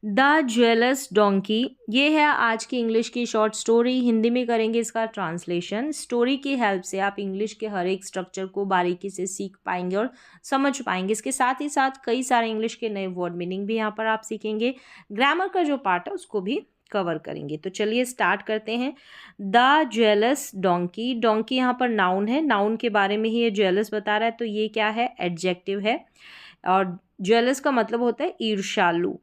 The jealous donkey, ये है आज की इंग्लिश की शॉर्ट स्टोरी। हिंदी में करेंगे इसका ट्रांसलेशन। स्टोरी की हेल्प से आप इंग्लिश के हर एक स्ट्रक्चर को बारीकी से सीख पाएंगे और समझ पाएंगे। इसके साथ ही साथ कई सारे इंग्लिश के नए वर्ड मीनिंग भी यहाँ पर आप सीखेंगे। ग्रामर का जो पार्ट है उसको भी कवर करेंगे। तो चलिए स्टार्ट करते हैं। द ज्वेलस डोंकी, डोंकी यहाँ पर नाउन है, नाउन के बारे में ही ये ज्वेलस बता रहा है। तो ये क्या है? एडजेक्टिव है। और ज्वेलस का मतलब होता है ईर्ष्यालु।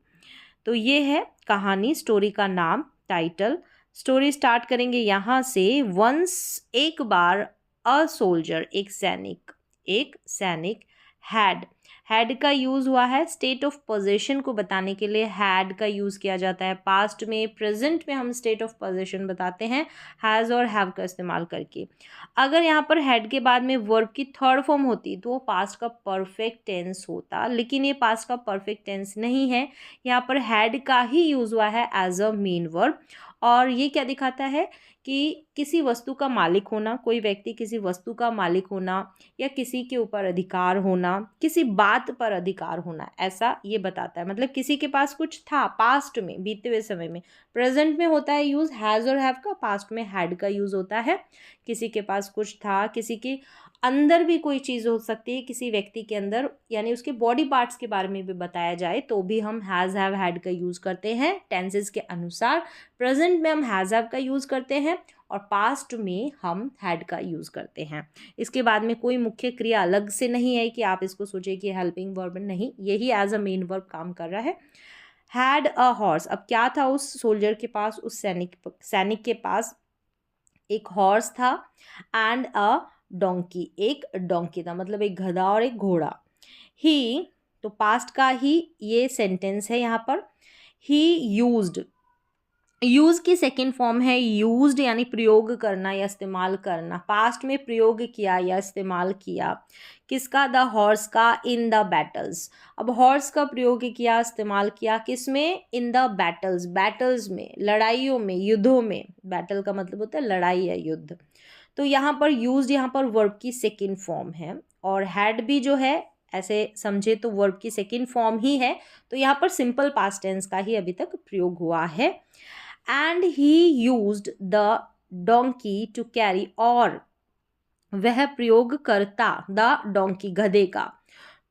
तो ये है कहानी, स्टोरी का नाम, टाइटल। स्टोरी स्टार्ट करेंगे यहाँ से। वंस, एक बार, अ सोल्जर, एक सैनिक हैड का यूज हुआ है स्टेट ऑफ पोजीशन को बताने के लिए। हैड का यूज किया जाता है पास्ट में। प्रेजेंट में हम स्टेट ऑफ पोजीशन बताते हैं हैज और हैव का इस्तेमाल करके। अगर यहाँ पर हैड के बाद में वर्ब की थर्ड फॉर्म होती तो वो पास्ट का परफेक्ट टेंस होता, लेकिन ये पास्ट का परफेक्ट टेंस नहीं है। यहाँ पर हैड का ही यूज हुआ है एज अ मेन वर्ब। और ये क्या दिखाता है कि किसी वस्तु का मालिक होना, कोई व्यक्ति किसी वस्तु का मालिक होना या किसी के ऊपर अधिकार होना, किसी बात पर अधिकार होना, ऐसा ये बताता है। मतलब किसी के पास कुछ था पास्ट में, बीते हुए समय में। प्रेजेंट में होता है यूज हैज़ और हैव का, पास्ट में हैड का यूज होता है। किसी के पास कुछ था, किसी के अंदर भी कोई चीज़ हो सकती है, किसी व्यक्ति के अंदर, यानी उसके बॉडी पार्ट्स के बारे में भी बताया जाए तो भी हम हैज़ हैव हैड का यूज़ करते हैं टेंसेस के अनुसार। प्रेजेंट में हम हैज़ हैव का यूज़ करते हैं और पास्ट में हम हैड का यूज़ करते हैं। इसके बाद में कोई मुख्य क्रिया अलग से नहीं है कि आप इसको सोचें कि हेल्पिंग वर्ब नहीं, यही एज अ मेन वर्ब काम कर रहा है। हैड अ हॉर्स, अब क्या था उस सोल्जर के पास, उस सैनिक के पास एक हॉर्स था। एंड अ डोंकी, एक डोंकी था, मतलब एक गधा और एक घोड़ा। ही, तो पास्ट का ही ये सेंटेंस है यहाँ पर। ही यूज्ड, यूज की सेकेंड फॉर्म है यूज्ड, यानी प्रयोग करना या इस्तेमाल करना। पास्ट में प्रयोग किया या इस्तेमाल किया किसका? द हॉर्स का, इन द बैटल्स। अब हॉर्स का प्रयोग किया, इस्तेमाल किया किस में? इन द बैटल्स, बैटल्स में, लड़ाइयों में, युद्धों में। बैटल का मतलब होता है लड़ाई या युद्ध। तो यहाँ पर यूज्ड, यहाँ पर वर्ब की सेकेंड फॉर्म है। और हैड भी जो है, ऐसे समझे तो वर्ब की सेकेंड फॉर्म ही है। तो यहाँ पर सिंपल पास्ट टेंस का ही अभी तक प्रयोग हुआ है। And he used the donkey to carry, और वह प्रयोग करता, द डोंकी, गधे का,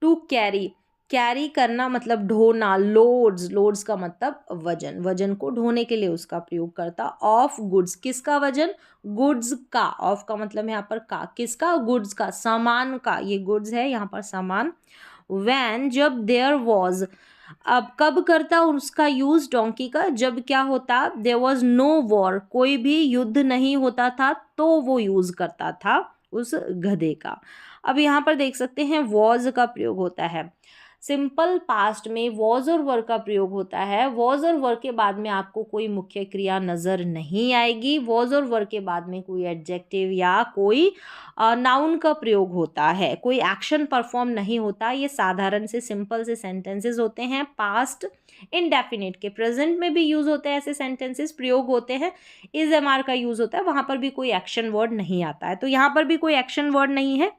टू कैरी, कैरी करना मतलब ढोना, लोड्स, लोड्स का मतलब वजन, वजन को ढोने के लिए उसका प्रयोग करता। ऑफ गुड्स, किसका वजन? गुड्स का। ऑफ का मतलब यहाँ पर का, किसका? गुड्स का, सामान का। ये गुड्स है यहाँ पर सामान। वैन, जब देयर वॉज, अब कब करता उसका यूज डोंकी का? जब क्या होता? देयर वॉज नो वॉर, कोई भी युद्ध नहीं होता था तो वो यूज करता था उस गधे का। अब यहाँ पर देख सकते हैं वॉज का प्रयोग होता है। सिंपल पास्ट में वॉज और वर का प्रयोग होता है। वॉज और वर के बाद में आपको कोई मुख्य क्रिया नज़र नहीं आएगी। वॉज और वर के बाद में कोई एडजेक्टिव या कोई नाउन का प्रयोग होता है, कोई एक्शन परफॉर्म नहीं होता। ये साधारण से सिंपल से सेंटेंसेस होते हैं पास्ट इनडेफिनिट के। प्रेजेंट में भी यूज़ होते हैं ऐसे सेंटेंसेस, प्रयोग होते हैं। इज एम आर का यूज़ होता है, वहाँ पर भी कोई एक्शन वर्ड नहीं आता है। तो यहाँ पर भी कोई एक्शन वर्ड नहीं है,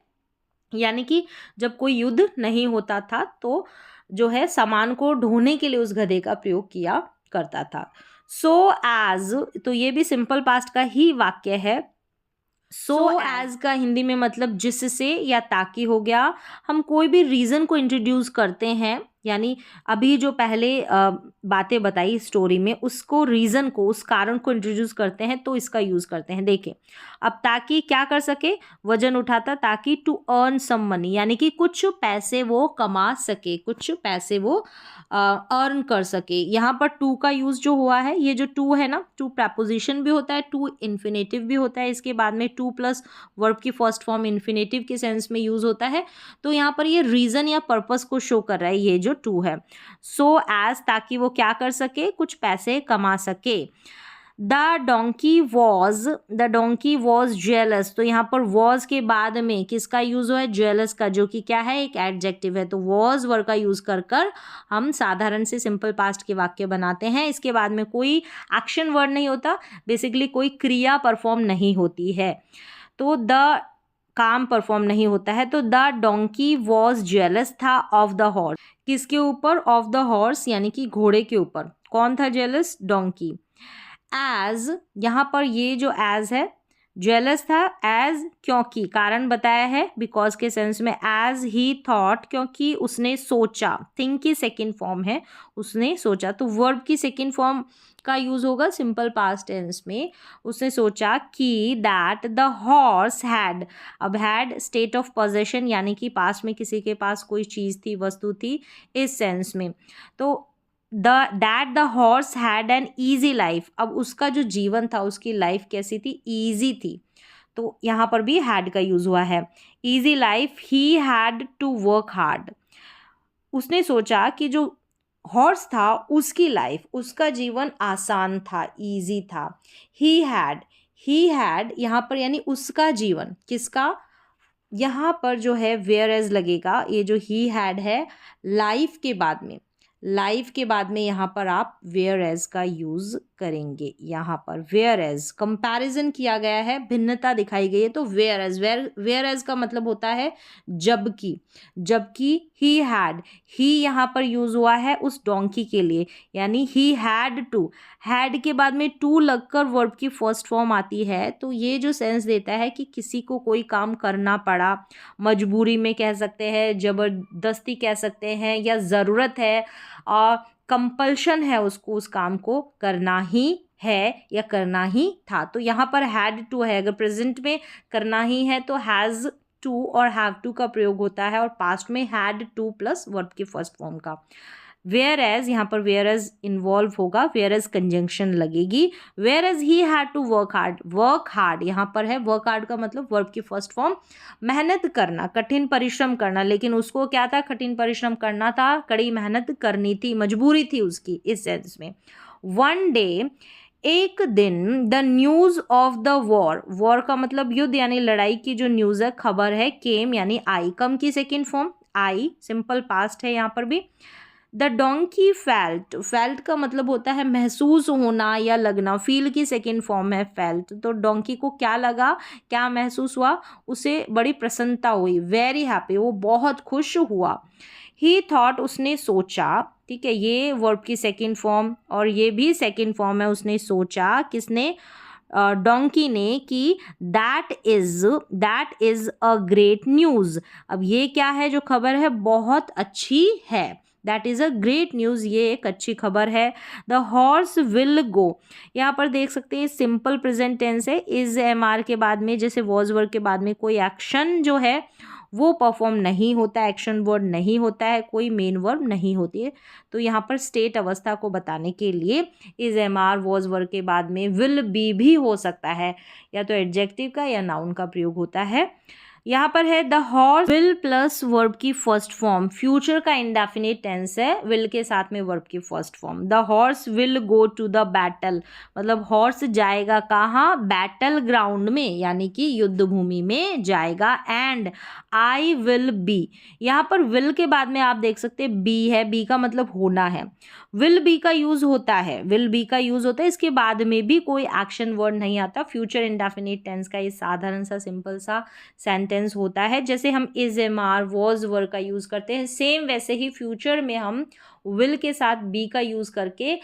यानी कि जब कोई युद्ध नहीं होता था तो जो है सामान को ढोने के लिए उस गधे का प्रयोग किया करता था। सो एज, तो ये भी सिंपल पास्ट का ही वाक्य है। सो एज का हिंदी में मतलब जिससे या ताकि हो गया। हम कोई भी रीज़न को इंट्रोड्यूस करते हैं, यानी अभी जो पहले बातें बताई स्टोरी में, उसको, रीज़न को, उस कारण को इंट्रोड्यूस करते हैं तो इसका यूज़ करते हैं। देखें, अब ताकि क्या कर सके? वजन उठाता, ताकि टू अर्न सम मनी, यानी कि कुछ पैसे वो कमा सके, कुछ पैसे वो अर्न कर सके। यहाँ पर टू का यूज़ जो हुआ है, ये जो टू है ना, टू प्रपोजिशन भी होता है, टू इन्फिनेटिव भी होता है। इसके बाद में टू प्लस वर्ब की फर्स्ट फॉर्म इन्फिनेटिव के सेंस में यूज़ होता है। तो यहाँ पर ये रीज़न या पर्पस को शो कर रहा है, ये जो टू है। सो एज, ताकि वो क्या कर सके? कुछ पैसे कमा सके। द डोंकी वॉज जेलस, तो यहाँ पर वॉज के बाद में किसका यूज हुआ है? जेलस का, जो कि क्या है? एक एडजेक्टिव है। तो वॉज वर्ड का यूज कर कर हम साधारण से सिंपल पास्ट के वाक्य बनाते हैं। इसके बाद में कोई एक्शन वर्ड नहीं होता, बेसिकली कोई क्रिया परफॉर्म नहीं होती है। तो द काम परफॉर्म नहीं होता है। तो द डोंकी वॉज जेलस था ऑफ द हॉर्स, किसके ऊपर? ऑफ द हॉर्स यानी कि घोड़े के ऊपर। कौन था जेलस? डोंकी। एज, यहाँ पर ये जो एज है, जेलस था एज, क्योंकि, कारण बताया है बिकॉज के सेंस में। एज ही थॉट, क्योंकि उसने सोचा। थिंक की सेकेंड फॉर्म है, उसने सोचा। तो वर्ब की सेकेंड फॉर्म का यूज होगा सिंपल पास्ट टेंस में। उसने सोचा कि दैट द हॉर्स हैड, अब हैड स्टेट ऑफ पोजेशन यानी कि पास्ट में किसी के पास कोई चीज़ थी, वस्तु थी, इस सेंस में। तो that the horse had an easy life, अब उसका जो जीवन था, उसकी लाइफ कैसी थी? ईजी थी। तो यहाँ पर भी हैड का यूज हुआ है। Easy life, he had to work hard, उसने सोचा कि जो हॉर्स था उसकी लाइफ, उसका जीवन आसान था, ईजी था। ही हैड यहाँ पर यानी उसका जीवन, किसका? यहाँ पर जो है वेयर एज लगेगा। ये जो ही हैड है, लाइफ के बाद में, लाइफ के बाद में यहाँ पर आप वेयर एज का यूज करेंगे। यहाँ पर वेयर एज कंपैरिजन किया गया है, भिन्नता दिखाई गई है, तो वेयर एज का मतलब होता है जबकि। जबकि ही हैड, ही यहाँ पर यूज हुआ है उस डोंकी के लिए, यानी ही हैड टू। हैड के बाद में टू लगकर वर्ब की फर्स्ट फॉर्म आती है, तो ये जो सेंस देता है कि किसी को कोई काम करना पड़ा, मजबूरी में कह सकते हैं, जबरदस्ती कह सकते हैं, या ज़रूरत है और कंपल्शन है उसको उस काम को करना ही है या करना ही था। तो यहाँ पर हैड टू है, अगर प्रेजेंट में करना ही है तो हैज़ टू और हैव टू का प्रयोग होता है, और पास्ट में हैड टू प्लस वर्ब की फर्स्ट फॉर्म का। वेयर एज, यहाँ पर वेयर एज इन्वॉल्व होगा, वेयर एज कंजंक्शन लगेगी। Whereas he had to work hard यहाँ पर है, वर्क हार्ड का मतलब वर्ब की फर्स्ट फॉर्म मेहनत करना, कठिन परिश्रम करना, लेकिन उसको क्या था? कठिन परिश्रम करना था, कड़ी मेहनत करनी थी, मजबूरी थी उसकी, इस सेंस में। वन डे, एक दिन, the news of the war का मतलब युद्ध यानी लड़ाई की जो न्यूज़ है, खबर है, केम यानी आई, कम की second form I, simple past है यहाँ पर भी। द डोंकी फेल्ट का मतलब होता है महसूस होना या लगना, फील की सेकेंड फॉर्म है फेल्ट। तो डोंकी को क्या लगा, क्या महसूस हुआ? उसे बड़ी प्रसन्नता हुई, वेरी हैप्पी, वो बहुत खुश हुआ। ही थॉट, उसने सोचा, ठीक है, ये वर्ब की सेकेंड फॉर्म, और ये भी सेकेंड फॉर्म है, उसने सोचा, किसने? डोंकी ने, कि that is a great news, अब ये क्या है जो खबर है? बहुत अच्छी है, that is a great news, ये एक अच्छी खबर है। द हॉर्स विल गो, यहाँ पर देख सकते हैं सिंपल प्रेजेंट टेंस है, इज एम आर के बाद में, जैसे वॉज वर्ब के बाद में कोई एक्शन जो है वो परफॉर्म नहीं होता, एक्शन वर्ड नहीं होता है, कोई मेन वर्ब नहीं होती है। तो यहाँ पर स्टेट अवस्था को बताने के लिए is am are was verb के बाद में विल बी भी हो सकता है, या तो एडजेक्टिव का या नाउन का प्रयोग होता है। यहाँ पर है the horse will plus verb की फर्स्ट फॉर्म, फ्यूचर का इंडेफिनिट टेंस है, विल के साथ में वर्ब की first form. The horse will go to the battle, मतलब हॉर्स जाएगा कहाँ? बैटल ग्राउंड में, यानी कि युद्ध भूमि में जाएगा। एंड आई विल बी, यहाँ पर विल के बाद में आप देख सकते हैं बी है, बी का मतलब होना है, विल बी का यूज होता है, विल बी का यूज होता है, इसके बाद में भी कोई एक्शन वर्ड नहीं आता। फ्यूचर इंडेफिनिट टेंस का ये साधारण सा सिंपल सा सेंटेंस होता है। जैसे हम is am are was verb का यूज करते हैं, सेम वैसे ही फ्यूचर में हम विल के साथ बी का यूज करके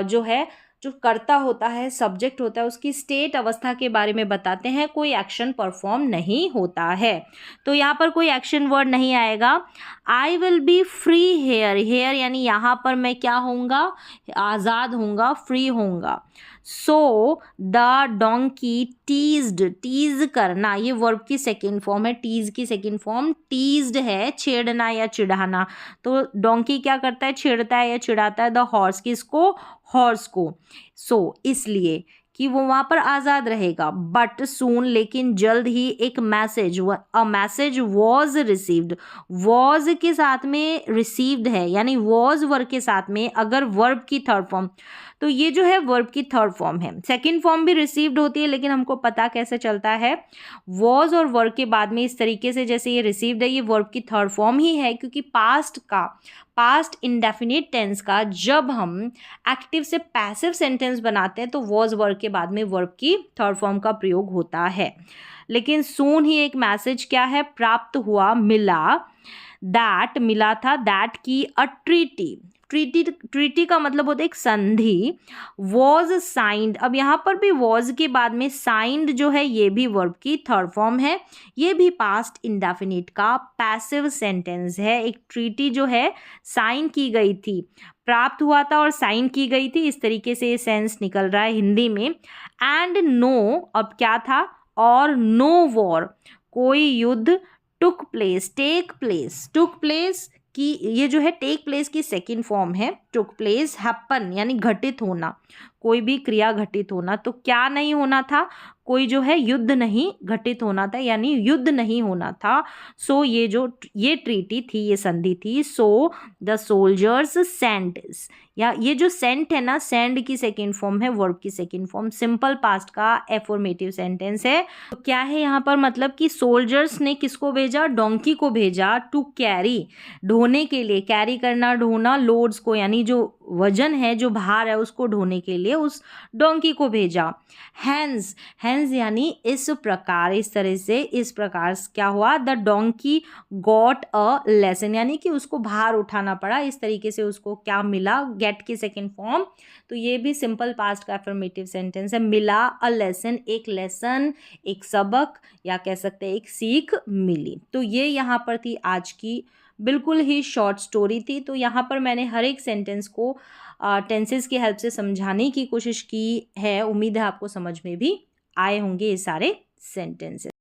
जो है, जो कर्ता होता है, सब्जेक्ट होता है, उसकी स्टेट अवस्था के बारे में बताते हैं, कोई एक्शन परफॉर्म नहीं होता है। तो यहाँ पर कोई एक्शन वर्ड नहीं आएगा। I will be free here, here यानी यहाँ पर मैं क्या होऊंगा? आज़ाद होऊंगा, फ्री होऊंगा। So the donkey teased, tease करना, ये वर्ब की सेकेंड फॉर्म है, टीज की सेकेंड फॉर्म टीज्ड है, छेड़ना या चिढ़ाना। तो डोंकी क्या करता है? छेड़ता है या चिढ़ाता है द हॉर्स, किसको? हॉर्स को। सो इसलिए कि वो वहाँ पर आज़ाद रहेगा। बट सून, लेकिन जल्द ही, एक message, a message was received, was के साथ में रिसीव्ड है, यानी वॉज वर्ब के साथ में अगर वर्ब की थर्ड फॉर्म, तो ये जो है वर्ब की थर्ड फॉर्म है। सेकंड फॉर्म भी रिसीव्ड होती है, लेकिन हमको पता कैसे चलता है? वॉज और वर्ब के बाद में इस तरीके से, जैसे ये रिसीव्ड है, ये वर्ब की थर्ड फॉर्म ही है, क्योंकि पास्ट का पास्ट इंडेफिनिट टेंस का जब हम एक्टिव से पैसिव सेंटेंस बनाते हैं तो वॉज वर्ब के बाद में वर्ब की थर्ड फॉर्म का प्रयोग होता है। लेकिन सून ही एक मैसेज क्या है, प्राप्त हुआ, मिला, दैट मिला था, दैट की अ ट्रीटी, ट्रीटी का मतलब होता है एक संधि, वॉज साइंड, अब यहाँ पर भी वॉज के बाद में साइंड जो है ये भी वर्ब की थर्ड फॉर्म है, ये भी पास्ट इंडेफिनिट का पैसिव सेंटेंस है। एक ट्रीटी जो है साइन की गई थी, प्राप्त हुआ था और साइन की गई थी, इस तरीके से ये सेंस निकल रहा है हिंदी में। एंड नो, अब क्या था, और नो वॉर, कोई युद्ध, took place, take place, took place की ये जो है टेक प्लेस की सेकेंड फॉर्म है, टुक प्लेस, हैपन यानी घटित होना, कोई भी क्रिया घटित होना, तो क्या नहीं होना था, कोई जो है युद्ध नहीं घटित होना था, यानी युद्ध नहीं होना था। सो ये ट्रीटी थी, ये संधि थी। सो द सोल्जर्स सेंट, या ये जो सेंट है ना, सेंड की सेकेंड फॉर्म है, वर्ब की सेकेंड फॉर्म, सिंपल पास्ट का एफर्मेटिव सेंटेंस है। तो क्या है यहाँ पर, मतलब कि सोल्जर्स ने किसको भेजा, डोंकी को भेजा, टू कैरी, ढोने के लिए, कैरी करना, ढोना, लोड्स को यानी जो वजन है, जो भार है उसको ढोने के लिए उस डोंकी को भेजा। हैंस, हैंस यानी इस प्रकार, इस तरह से, इस प्रकार क्या हुआ, the donkey got a lesson, यानी कि उसको भार उठाना पड़ा, इस तरीके से उसको क्या मिला, गेट की सेकेंड फॉर्म। तो ये भी सिंपल पास्ट का अफर्मेटिव सेंटेंस है, मिला, अ लेसन, एक लेसन, एक सबक, या कह सकते हैं एक सीख मिली। तो ये यहाँ पर थी आज की बिल्कुल ही शॉर्ट स्टोरी थी। तो यहाँ पर मैंने हर एक सेंटेंस को टेंसेस की हेल्प से समझाने की कोशिश की है। उम्मीद है आपको समझ में भी आए होंगे ये सारे सेंटेंसेस।